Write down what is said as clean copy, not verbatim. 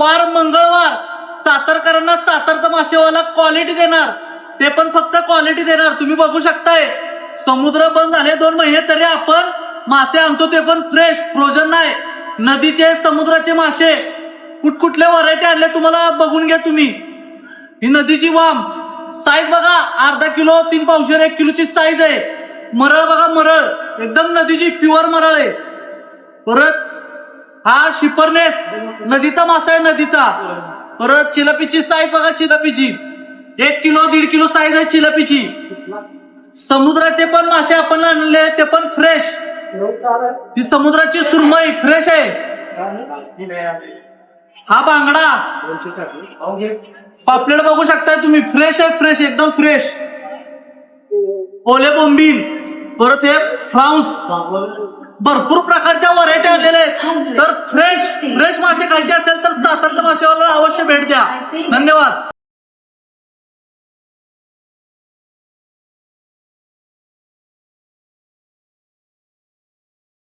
वार मंगळवार सातारकरांना सातारचा मासेवाला क्वालिटी देणार, ते पण फक्त क्वालिटी देणार. तुम्ही बघू शकताय समुद्र बंद झाले 2 महिने तरी आपण मासे आणतो, ते पण फ्रेश, फ्रोजन नाही. नदीचे समुद्राचे मासे कुठकुठले व्हरायटी आणले तुम्हाला बघून घ्या तुम्ही. ही नदीची वाम साईज बघा, अर्धा किलो 3 पावशेर 1 किलोची साईज आहे. मरळ बघा, मरळ एकदम नदीची प्युअर मरळ आहे. परत हा शिपरनेस नदीचा मासा आहे, नदीचा. परत चिलपीची साईज बघा, चिलपीची 1 किलो 1.5 किलो साईज आहे चिलपीची. समुद्राचे पण मासे आपण आणले, ते पण फ्रेश. ही समुद्राची सुरमई फ्रेश आहे. हा बांगडा पापलेट बघू शकता तुम्ही, फ्रेश आहे, फ्रेश एकदम फ्रेश. ओले बोंबील, परत हे फ्राऊन्स, भरपूर प्रकारच्या व्हरायटी आलेल्या आहेत. तर फ्रेश फ्रेश मासे खायचे